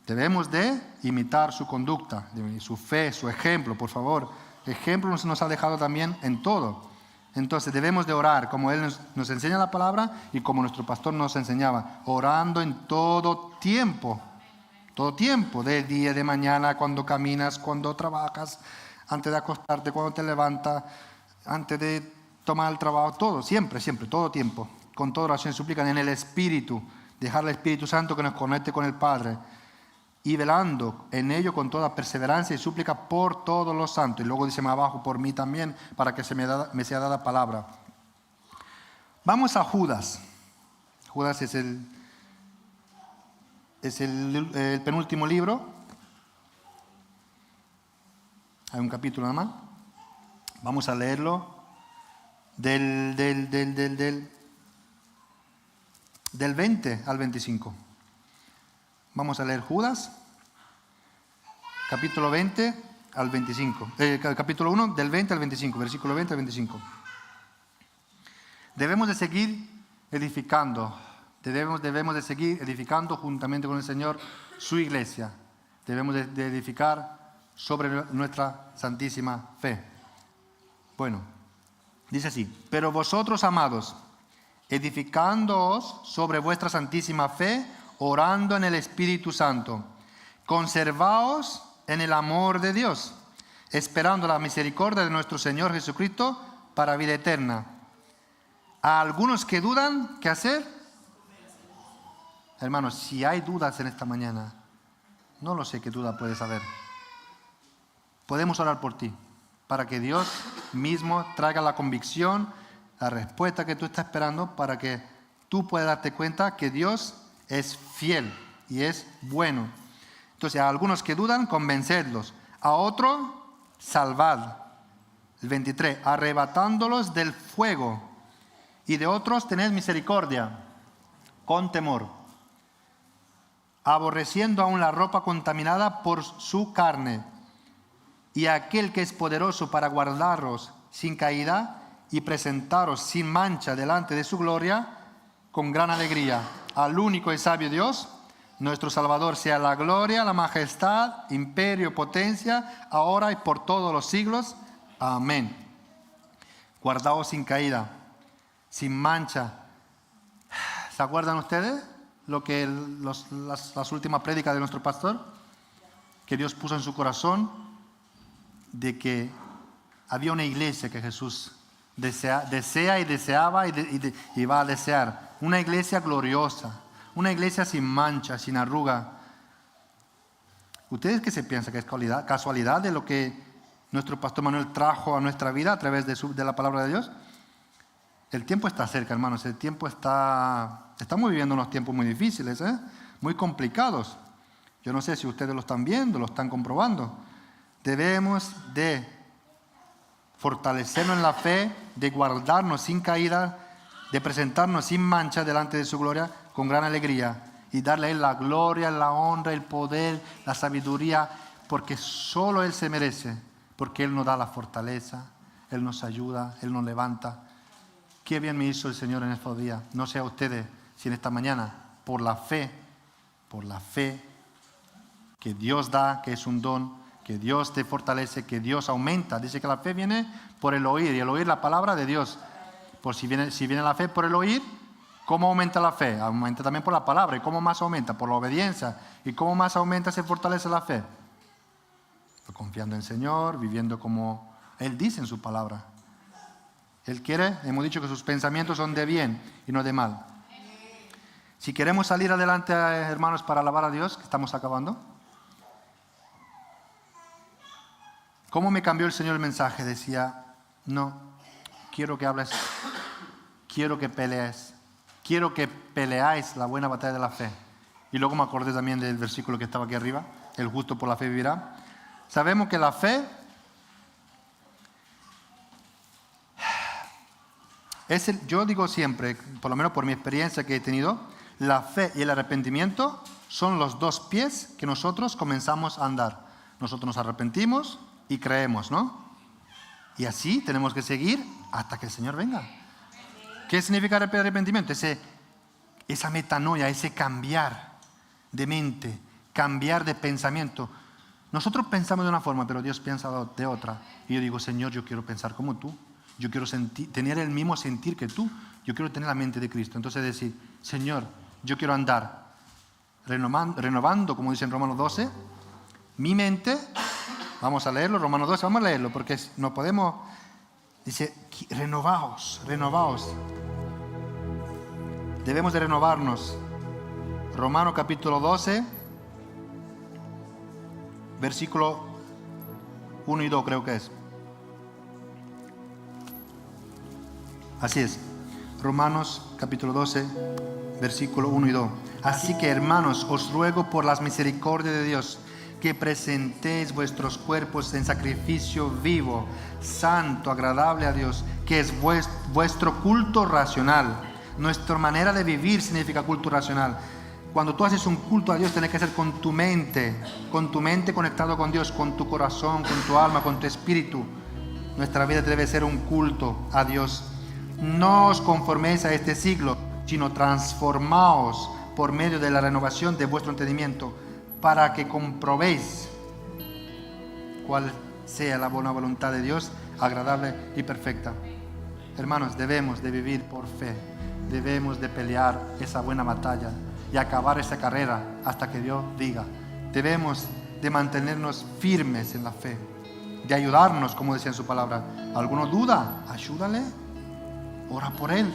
Debemos de imitar su conducta, su fe, su ejemplo, por favor. Ejemplo nos ha dejado también en todo. Entonces debemos de orar como Él nos enseña la palabra y como nuestro pastor nos enseñaba, orando en todo tiempo, de día, de mañana, cuando caminas, cuando trabajas, antes de acostarte, cuando te levantas, antes de tomar el trabajo, todo, siempre, todo tiempo, con toda oración y súplica en el Espíritu, dejar al Espíritu Santo que nos conecte con el Padre, y velando en ello con toda perseverancia y súplica por todos los santos. Y luego dice más abajo, por mí también, para que me sea dada palabra. Vamos a Judas. Judas es el penúltimo libro. Hay un capítulo nada más. Vamos a leerlo del 20 al 25. Vamos a leer Judas, capítulo 20 al 25. Capítulo 1, del 20 al 25, versículo 20 al 25. Debemos de seguir edificando. Debemos de seguir edificando juntamente con el Señor su iglesia. Debemos de edificar sobre nuestra santísima fe. Bueno, dice así, pero vosotros, amados, edificándoos sobre vuestra santísima fe, orando en el Espíritu Santo, conservaos en el amor de Dios, esperando la misericordia de nuestro Señor Jesucristo para vida eterna. A algunos que dudan, ¿qué hacer? Hermanos, si hay dudas en esta mañana, no lo sé qué duda puedes haber. Podemos orar por ti, para que Dios mismo traiga la convicción, la respuesta que tú estás esperando, para que tú puedas darte cuenta que Dios es fiel y es bueno. Entonces, a algunos que dudan, convencedlos. A otros, salvad. El 23, arrebatándolos del fuego. Y de otros, tened misericordia, con temor. Aborreciendo aún la ropa contaminada por su carne. Y aquel que es poderoso para guardaros sin caída y presentaros sin mancha delante de su gloria, con gran alegría. Al único y sabio Dios, nuestro Salvador, sea la gloria, la majestad, imperio, potencia, ahora y por todos los siglos. Amén. Guardaos sin caída, sin mancha. ¿Se acuerdan ustedes lo que las últimas prédicas de nuestro pastor? Que Dios puso en su corazón de que había una iglesia que Jesús desea y deseaba y va a desear. Una iglesia gloriosa, una iglesia sin mancha, sin arruga. ¿Ustedes qué se piensan? ¿Que es casualidad de lo que nuestro pastor Manuel trajo a nuestra vida a través de la palabra de Dios? El tiempo está cerca, hermanos. El tiempo estamos viviendo unos tiempos muy difíciles, muy complicados. Yo no sé si ustedes lo están viendo, lo están comprobando. Debemos de fortalecernos en la fe, de guardarnos sin caída, de presentarnos sin mancha delante de su gloria con gran alegría y darle a Él la gloria, la honra, el poder, la sabiduría, porque solo Él se merece, porque Él nos da la fortaleza, Él nos ayuda, Él nos levanta. Qué bien me hizo el Señor en estos días. No sé a ustedes si en esta mañana, por la fe que Dios da, que es un don, que Dios te fortalece, que Dios aumenta. Dice que la fe viene por el oír, y el oír la palabra de Dios. Por si viene la fe por el oír, ¿cómo aumenta la fe? Aumenta también por la palabra. ¿Y cómo más aumenta? Por la obediencia. ¿Y cómo más aumenta, se fortalece la fe? Confiando en el Señor, viviendo como Él dice en su palabra. Él quiere, hemos dicho que sus pensamientos son de bien y no de mal. Si queremos salir adelante, hermanos, para alabar a Dios, que estamos acabando. ¿Cómo me cambió el Señor el mensaje? Decía, no, quiero que hables, quiero que pelees, quiero que peleáis la buena batalla de la fe. Y luego me acordé también del versículo que estaba aquí arriba, el justo por la fe vivirá. Sabemos que la fe yo digo siempre, por lo menos por mi experiencia que he tenido, la fe y el arrepentimiento son los dos pies que nosotros comenzamos a andar. Nosotros nos arrepentimos y creemos, ¿no? Y así tenemos que seguir hasta que el Señor venga. ¿Qué significa arrepentimiento? Esa metanoia, ese cambiar de mente, cambiar de pensamiento. Nosotros pensamos de una forma, pero Dios piensa de otra. Y yo digo, Señor, yo quiero pensar como tú. Yo quiero tener el mismo sentir que tú. Yo quiero tener la mente de Cristo. Entonces decir, Señor, yo quiero andar renovando, como dice en Romanos 12, mi mente. Vamos a leerlo, Romanos 12, vamos a leerlo, porque no podemos. Dice, renovaos. Debemos de renovarnos. Romanos capítulo 12, versículo 1 y 2 creo que es. Así es. Romanos capítulo 12, versículo 1 y 2. Así que, hermanos, os ruego por las misericordias de Dios que presentéis vuestros cuerpos en sacrificio vivo, santo, agradable a Dios, que es vuestro culto racional. Nuestra manera de vivir significa culto racional. Cuando tú haces un culto a Dios, tienes que hacer con tu mente conectado con Dios, con tu corazón, con tu alma, con tu espíritu. Nuestra vida debe ser un culto a Dios. No os conforméis a este siglo, sino transformaos por medio de la renovación de vuestro entendimiento, para que comprobéis cuál sea la buena voluntad de Dios, agradable y perfecta. Hermanos, debemos de vivir por fe, debemos de pelear esa buena batalla y acabar esa carrera hasta que Dios diga. Debemos de mantenernos firmes en la fe, de ayudarnos, como decía en su palabra. ¿Alguno duda? Ayúdale, ora por él.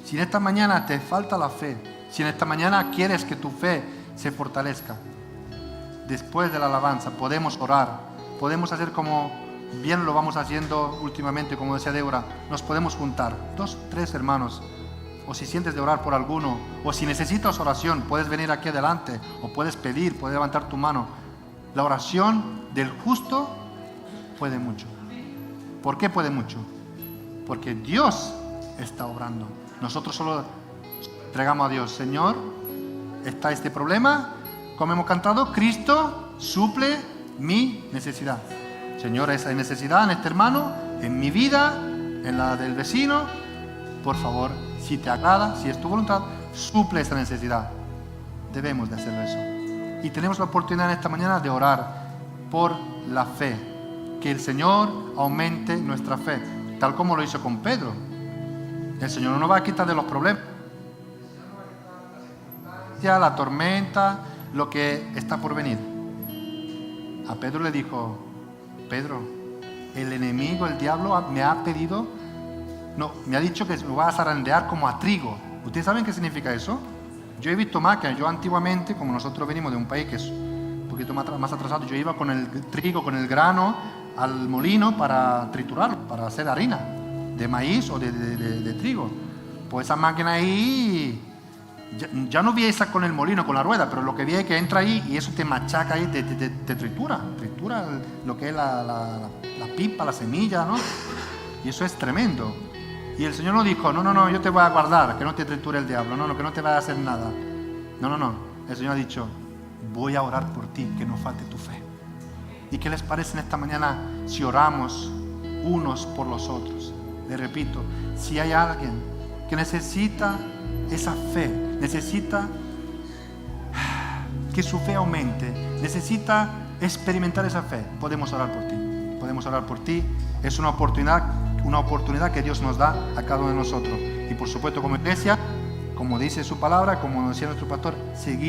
Si en esta mañana te falta la fe, si en esta mañana quieres que tu fe se fortalezca, después de la alabanza podemos orar, podemos hacer como bien lo vamos haciendo últimamente, como decía Débora, nos podemos juntar, 2, 3 hermanos, o si sientes de orar por alguno, o si necesitas oración, puedes venir aquí adelante, o puedes pedir, puedes levantar tu mano. La oración del justo puede mucho. ¿Por qué puede mucho? Porque Dios está obrando. Nosotros solo entregamos a Dios: Señor, está este problema, como hemos cantado, Cristo suple mi necesidad. Señor, esa necesidad en este hermano, en mi vida, en la del vecino, por favor, si te agrada, si es tu voluntad, suple esa necesidad. Debemos de hacerlo eso. Y tenemos la oportunidad en esta mañana de orar por la fe, que el Señor aumente nuestra fe, tal como lo hizo con Pedro. El Señor no nos va a quitar de los problemas, la tormenta, lo que está por venir. A Pedro le dijo: Pedro, el enemigo, el diablo, me ha pedido, no, me ha dicho que lo vas a zarandear como a trigo. ¿Ustedes saben qué significa eso? Yo he visto máquinas. Yo antiguamente, como nosotros venimos de un país que es un poquito más atrasado, yo iba con el trigo, con el grano, al molino para triturarlo, para hacer harina de maíz o de trigo. Pues esa máquina ahí, ya no vi esa con el molino, con la rueda, pero lo que vi es que entra ahí y eso te machaca ahí, te tritura lo que es la pipa, la semilla, ¿no? Y eso es tremendo. Y el Señor nos dijo: no, yo te voy a guardar, que no te triture el diablo, no, que no te vaya a hacer nada. No. El Señor ha dicho: voy a orar por ti, que no falte tu fe. ¿Y qué les parece en esta mañana si oramos unos por los otros? Les repito, si hay alguien que necesita esa fe, necesita que su fe aumente, necesita experimentar esa fe, podemos orar por ti. Podemos orar por ti. Es una oportunidad que Dios nos da a cada uno de nosotros. Y por supuesto, como iglesia, como dice su palabra, como decía nuestro pastor, seguir